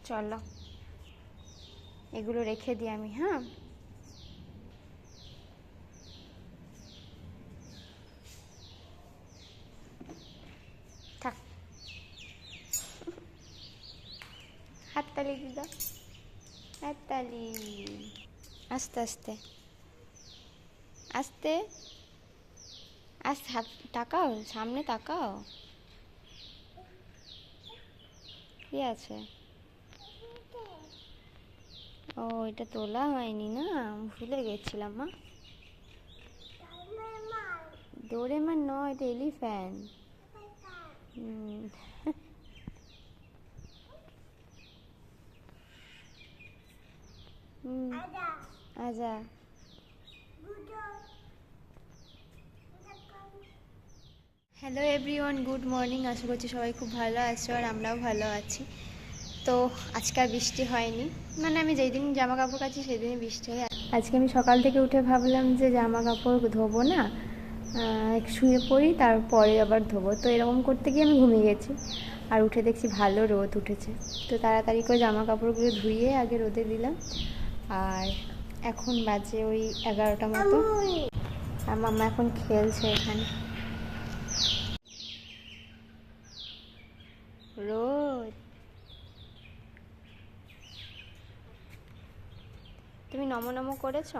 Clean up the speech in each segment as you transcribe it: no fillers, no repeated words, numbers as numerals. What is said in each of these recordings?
চলো এগুলো রেখে দিই আমি। হ্যাঁ, থাক। হাততালি দিদা, হাততালি। আস্তে আস্তে আস্তে আস্তে, তাকাও সামনে, তাকাও। কি আছে? ও, এটা তোলা হয়নি না, ভুলে গেছিলাম। মা, ডোরেমন নয়, এটা এলিফ্যান্ট। আজা। Hello everyone, good morning. আশা করছি সবাই খুব ভালো আছো আর আমরাও ভালো আছি। তো আজকে আর বৃষ্টি হয়নি, মানে আমি যেই দিন জামা কাপড় কাচ্ছি সেদিনই বৃষ্টি হয়। আজকে আমি সকাল থেকে উঠে ভাবলাম যে জামা কাপড় ধোবো না, শুয়ে পড়ি, তারপরে আবার ধোবো। তো এরকম করতে গিয়ে আমি ঘুমিয়ে গেছি, আর উঠে দেখছি ভালো রোদ উঠেছে। তো তাড়াতাড়ি করে জামা কাপড়গুলো ধুয়ে আগে রোদে দিলাম। আর এখন বাজে ওই 11টা মতো, আর মাম্মা এখন খেলছে এখানে। রোদ, তুমি নমো নমো করেছো?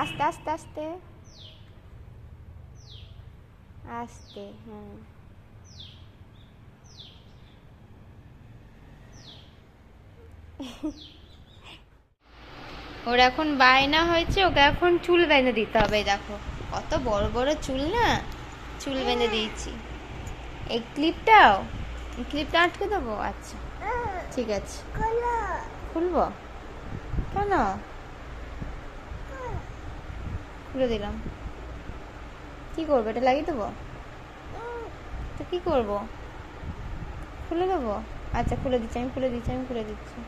আস্তে আস্তে আস্তে আস্তে। হ্যাঁ, ওর এখন বায়না হয়েছে, ওকে এখন চুল বেঁধে দিতে হবে। দেখো কত বড় বড় চুল না, চুল বেঁধে দিয়েছি। এই ক্লিপটা আটকে দেবো? আচ্ছা ঠিক আছে, খুলবো। কেন? খুলে দিলাম। কি করবো, এটা লাগিয়ে দেবো? তো কি করবো, খুলে দেবো? আচ্ছা খুলে দিচ্ছি, আমি খুলে দিচ্ছি, আমি খুলে দিচ্ছি।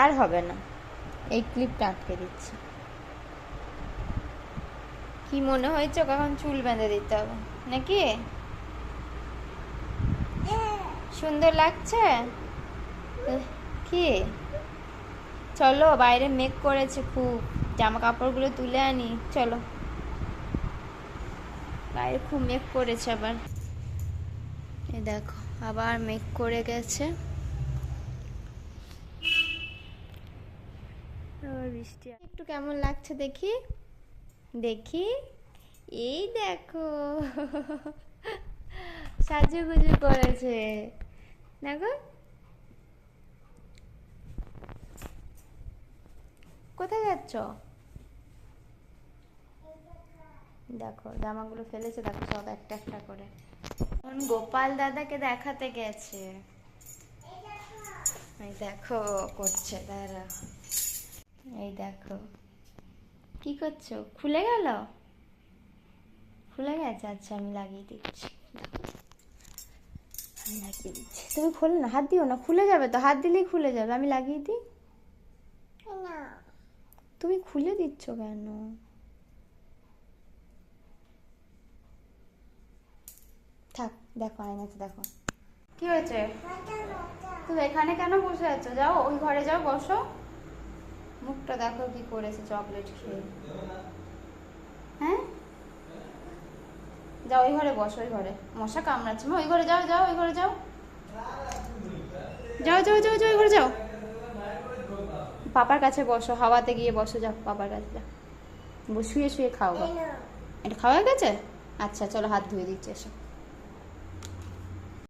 আর হবে না, এই ক্লিপটা আটকে দিচ্ছি। কি মনে হয়েছে কখন চুল বেঁধে দিতে হবে নাকি? সুন্দর লাগছে কি? চলো, বাইরে মেঘ করেছে খুব, জামা কাপড়গুলো তুলে আনি। চলো, বাইরে খুব মেঘ করেছে আবার। এই দেখো আবার মেঘ করে গেছে, আবার বৃষ্টি। একটু কেমন লাগছে দেখি, দেখি। এই দেখো সাজুগুজু করেছে, দেখো। কোথায় যাচ্ছ? দেখো জামাগুলো ফেলেছে, দেখো সব একটা একটা করে। এখন গোপাল দাদাকে দেখাতে গেছে। এই দেখো করছে, দাঁড়া। এই দেখো কি করছো, খুলে গেল? খুলে গেছে? আচ্ছা আমি লাগিয়ে দিচ্ছি, আমি লাগিয়ে দিচ্ছি। তুমি খোলো না, হাত দিও না, খুলে যাবে তো, হাত দিলেই খুলে যাবে। আমি লাগিয়ে দিই। তুমি খুলে দিচ্ছ কেন? থাক, দেখো আয়নাতে দেখো। কি হয়েছে? তুমি এখানে কেন বসে আছো? যাও ওই ঘরে যাও, বসো। মুখটা দেখো কি করেছে, চকলেট খেয়ে। হ্যাঁ, যাও ওই ঘরে বসো, ওই ঘরে মশা কামড়াচ্ছে। ওই ঘরে যাও, যাও ওই ঘরে যাও, যাও যাও যাও যাও, ওই ঘরে যাও। পাপার কাছে বসো, হাওয়াতে গিয়ে বসো, যাও পাপার কাছে যাও, শুয়ে শুয়ে খাও। এটা খাওয়া গেছে? আচ্ছা চলো হাত ধুয়ে দিচ্ছি, এসো।